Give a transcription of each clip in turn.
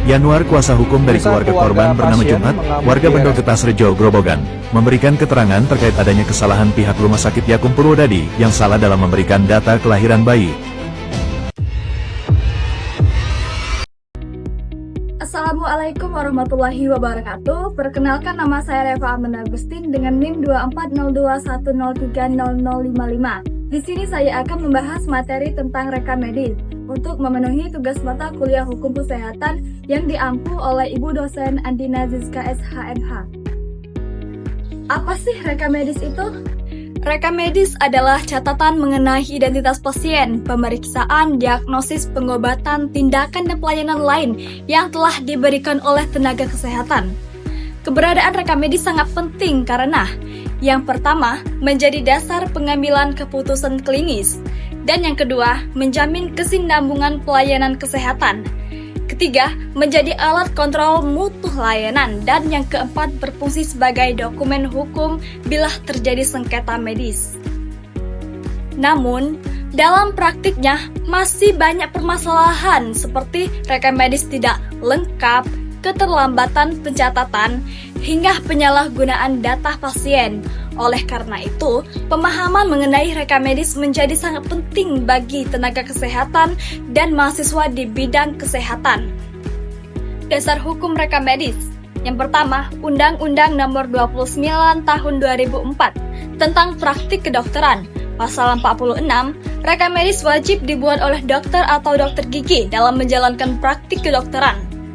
Yanuar, kuasa hukum dari keluarga korban bernama Jumat, warga Bendo Getas Rejo, Grobogan, memberikan keterangan terkait adanya kesalahan pihak Rumah Sakit Yakum Purwodadi yang salah dalam memberikan data kelahiran bayi. Assalamualaikum warahmatullahi wabarakatuh. Perkenalkan, nama saya Reva Amanda Agustin dengan NIM 240210300055. Di sini saya akan membahas materi tentang rekam medis untuk memenuhi tugas mata kuliah Hukum Kesehatan yang diampu oleh Ibu dosen Andina Zizka SHMH. Apa sih rekam medis itu? Rekam medis adalah catatan mengenai identitas pasien, pemeriksaan, diagnosis, pengobatan, tindakan, dan pelayanan lain yang telah diberikan oleh tenaga kesehatan. Keberadaan rekam medis sangat penting karena yang pertama, menjadi dasar pengambilan keputusan klinis, dan yang kedua, menjamin kesinambungan pelayanan kesehatan. Ketiga, menjadi alat kontrol mutu layanan, dan yang keempat, berfungsi sebagai dokumen hukum bila terjadi sengketa medis. Namun, dalam praktiknya masih banyak permasalahan seperti rekam medis tidak lengkap, keterlambatan pencatatan, hingga penyalahgunaan data pasien. Oleh karena itu, pemahaman mengenai rekam medis menjadi sangat penting bagi tenaga kesehatan dan mahasiswa di bidang kesehatan. Dasar hukum rekam medis. Yang pertama, Undang-Undang Nomor 29 Tahun 2004 tentang praktik kedokteran. Pasal 46, rekam medis wajib dibuat oleh dokter atau dokter gigi dalam menjalankan praktik kedokteran.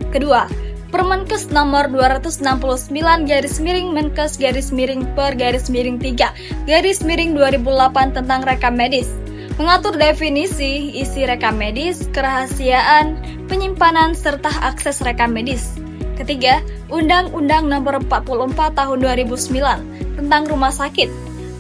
Kedua, Permenkes nomor 260/Menkes/per/3/2008 tentang rekam medis mengatur definisi, isi rekam medis, kerahasiaan, penyimpanan, serta akses rekam medis. Ketiga, Undang-Undang nomor 44 tahun 2009 tentang rumah sakit.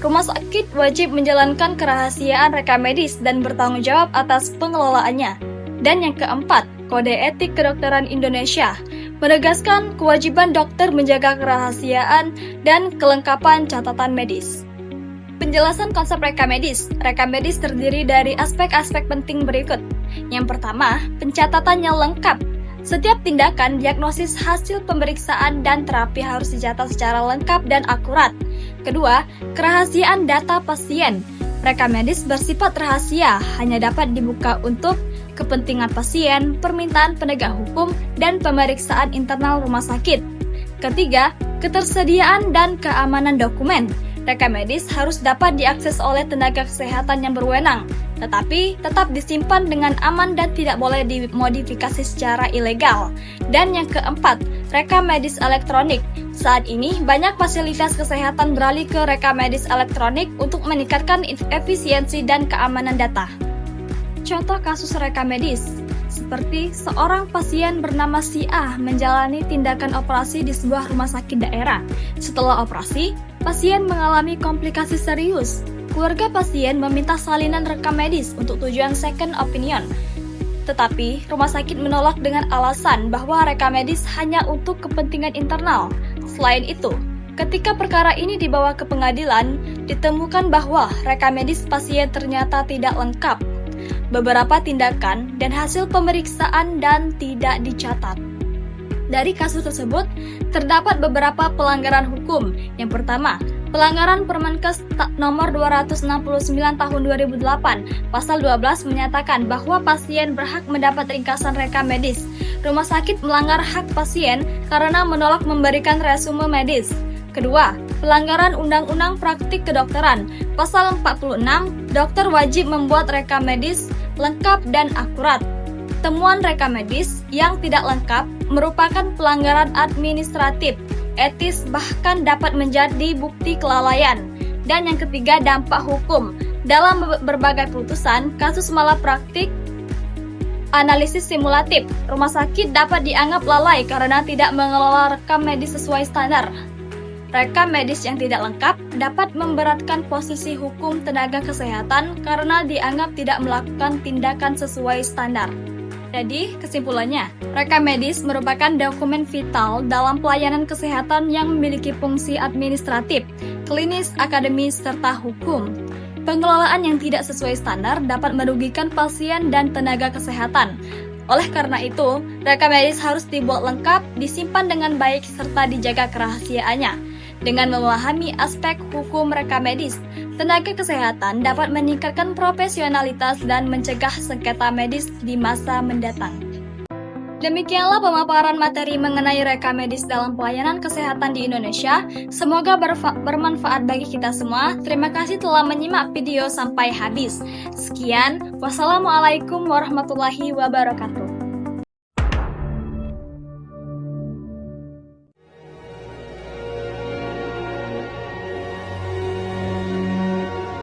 Rumah sakit wajib menjalankan kerahasiaan rekam medis dan bertanggung jawab atas pengelolaannya. Dan yang keempat, Kode Etik Kedokteran Indonesia menegaskan kewajiban dokter menjaga kerahasiaan dan kelengkapan catatan medis. Penjelasan konsep rekam medis. Rekam medis terdiri dari aspek-aspek penting berikut. Yang pertama, pencatatannya lengkap. Setiap tindakan, diagnosis, hasil pemeriksaan, dan terapi harus dicatat secara lengkap dan akurat. Kedua, kerahasiaan data pasien. Rekam medis bersifat rahasia, hanya dapat dibuka untuk kepentingan pasien, permintaan penegak hukum, dan pemeriksaan internal rumah sakit. Ketiga, ketersediaan dan keamanan dokumen. Rekam medis harus dapat diakses oleh tenaga kesehatan yang berwenang, tetapi tetap disimpan dengan aman dan tidak boleh dimodifikasi secara ilegal. Dan yang keempat, rekam medis elektronik. Saat ini, banyak fasilitas kesehatan beralih ke rekam medis elektronik untuk meningkatkan efisiensi dan keamanan data. Contoh kasus rekam medis, seperti seorang pasien bernama si A menjalani tindakan operasi di sebuah rumah sakit daerah. Setelah operasi, pasien mengalami komplikasi serius. Keluarga pasien meminta salinan rekam medis untuk tujuan second opinion. Tetapi, rumah sakit menolak dengan alasan bahwa rekam medis hanya untuk kepentingan internal. Selain itu, ketika perkara ini dibawa ke pengadilan, ditemukan bahwa rekam medis pasien ternyata tidak lengkap. Beberapa tindakan dan hasil pemeriksaan dan tidak dicatat. Dari kasus tersebut, terdapat beberapa pelanggaran hukum. Yang pertama, pelanggaran Permenkes nomor 269 tahun 2008, pasal 12 menyatakan bahwa pasien berhak mendapat ringkasan rekam medis. Rumah sakit melanggar hak pasien karena menolak memberikan resume medis. Kedua, pelanggaran Undang-Undang Praktik Kedokteran. Pasal 46, dokter wajib membuat rekam medis lengkap dan akurat. Temuan rekam medis yang tidak lengkap merupakan pelanggaran administratif, etis, bahkan dapat menjadi bukti kelalaian. Dan yang ketiga, dampak hukum. Dalam berbagai putusan, kasus malapraktik analisis simulatif, rumah sakit dapat dianggap lalai karena tidak mengelola rekam medis sesuai standar. Rekam medis yang tidak lengkap dapat memberatkan posisi hukum tenaga kesehatan karena dianggap tidak melakukan tindakan sesuai standar. Jadi, kesimpulannya, rekam medis merupakan dokumen vital dalam pelayanan kesehatan yang memiliki fungsi administratif, klinis, akademis, serta hukum. Pengelolaan yang tidak sesuai standar dapat merugikan pasien dan tenaga kesehatan. Oleh karena itu, rekam medis harus dibuat lengkap, disimpan dengan baik, serta dijaga kerahasiaannya. Dengan memahami aspek hukum rekam medis, tenaga kesehatan dapat meningkatkan profesionalitas dan mencegah sengketa medis di masa mendatang. Demikianlah pemaparan materi mengenai rekam medis dalam pelayanan kesehatan di Indonesia. Semoga bermanfaat bagi kita semua. Terima kasih telah menyimak video sampai habis. Sekian, wassalamualaikum warahmatullahi wabarakatuh.